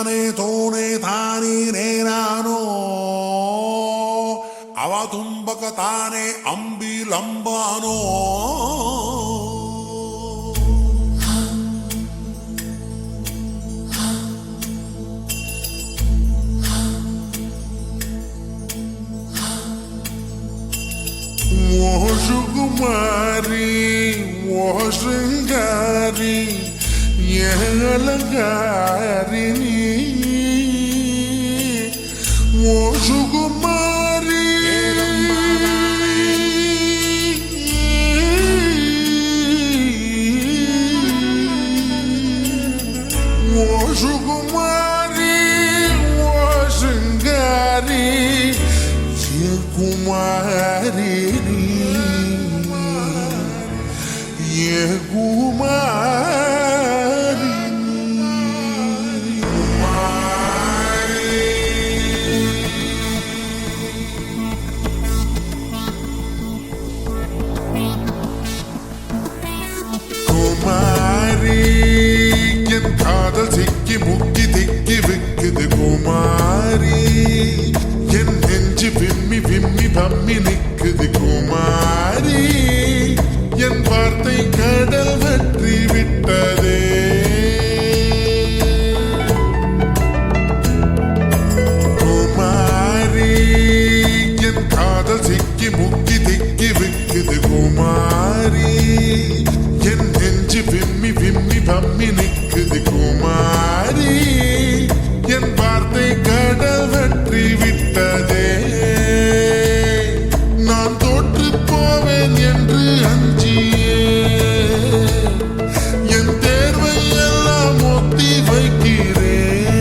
ತಾನೇ ತೋನೆ ತಾನೇ ನೇನಾನೋ ಅವ ತುಂಬಕ ತಾನೇ ಅಂಬಿಲಂಬಾನೋ ಓ ಸುಕುಮಾರಿ ಓ ಶೃಂಗಾರಿ ಅಲಂಕಾರಿಣಿ ಓ ಸುಕುಮಾರಿ ಓ ಸುಕುಮಾರಿ ಓ ಶೃಂಗಾರಿ ಕುಮಾರಿ ಕುಮಾರಿ குமாரி என் காதல் சிக்கி முக்கி திக்கி விக்குது குமாரி என் நெஞ்சு விம்மி விம்மி பம்மி நிக்குது குமாரி என் வார்த்தை கடல் வற்றி விட்டதே குமாரி என் காதல் சிக்கி முக்கி திக்கி விக்குது குமாரி என் நெஞ்சு விம்மி விம்மி பம்மி நிக்குது குமாரி என் வார்த்தை கடல் வற்றி விட்டதே நான் தோற்று போவேன் என்று அஞ்சியே என் தேர்வை எல்லாம் ஒத்தி வைக்கிறேன்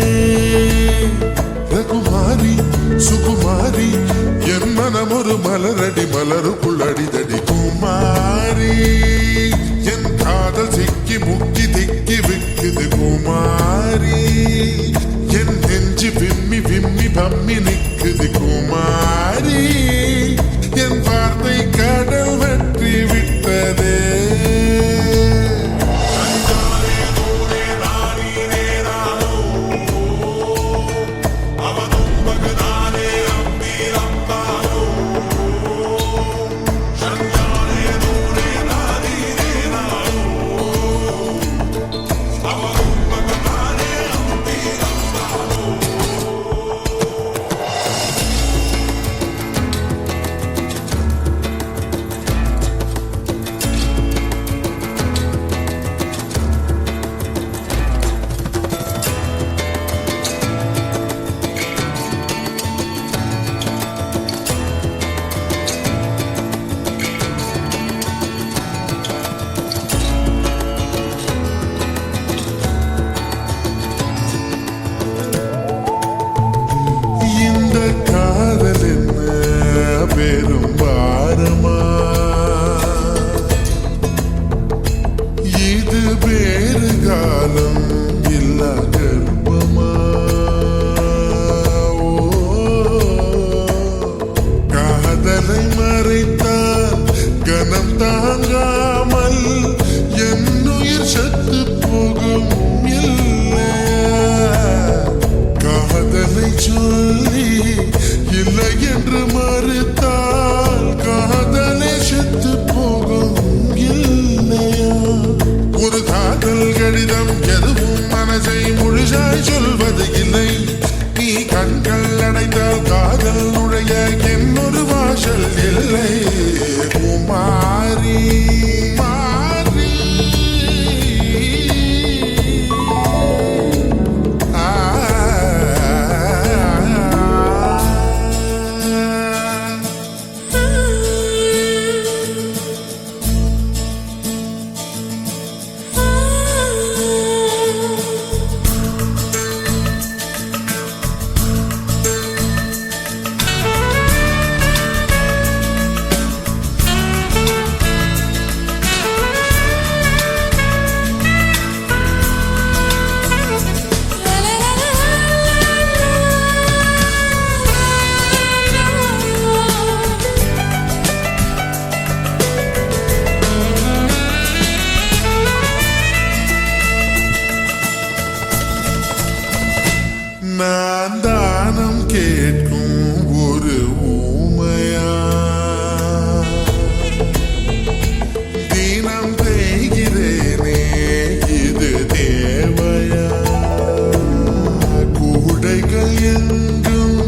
ரகுமாரி சுகுமாரி என் மனம் ஒரு மலரடி மலருக்குள் அடிதடி குமாரி என் காதல் சிக்கி முக்கி திக்கி விக்குது குமாரி என் நெஞ்சு விம்மி விம்மி பம்மி நிக்குது குமாரி என் வார்த்தை கடல் வெற்றி விட்டதே பெரும் பாரமா இது வேறு காலம் இல்ல கர்ப்பமா காதலை மறைத்தால் கனம் தாங்காமல் என்னுயிர் சத்து போகும் காதலை சொல்லி இல்லை என்று மறுத்தால் காதலை செத்து போகும் இல்லையா ஒரு காதல் கடிதம் எதுவும் மனசை முழுசாய் சொல்வது இல்லை நீ கண்கள் அடைந்தால் காதல் நுழைய என்னொரு வாசல் இல்லை குமாரி நான் தானம் கேட்கும் ஒரு ஊமையா தினம் தேய்கிறேனே இது தேவையா கூடைகள் எங்கும்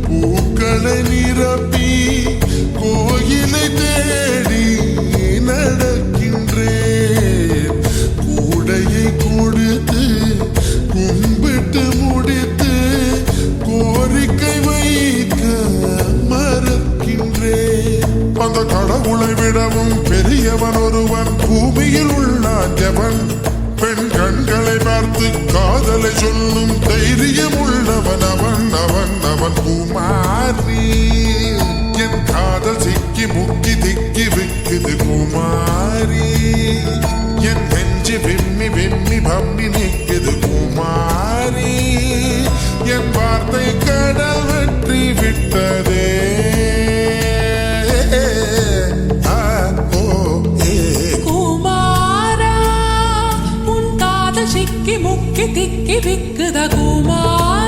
பூக்களை நிரப்பி கோயிலை தேடி நடக்கின்றேன் கூடையை கொடுத்து கும்பிட்டு முடித்து கோரிக்கை வைக்க மறக்கின்றேன் அந்த கடவுளை விடவும் பெரியவன் ஒருவன் பூமியில் உள்ளான் எவன் பெண் கண்களை பார்த்து காதலை சொல்லும் தைரியம் உள்ளவன் அவன் அவன் அவன் குமாரி என் காதல் சிக்கி முக்கி திக்கி விக்குது குமாரி என் நெஞ்சு விம்மி விம்மி பம்மி நிற்குது குமாரி என் வார்த்தை கடல் வெற்றி விட்டதே குமாரா உன் காதல் சிக்கி முக்கி திக்கி விக்குத குமாரா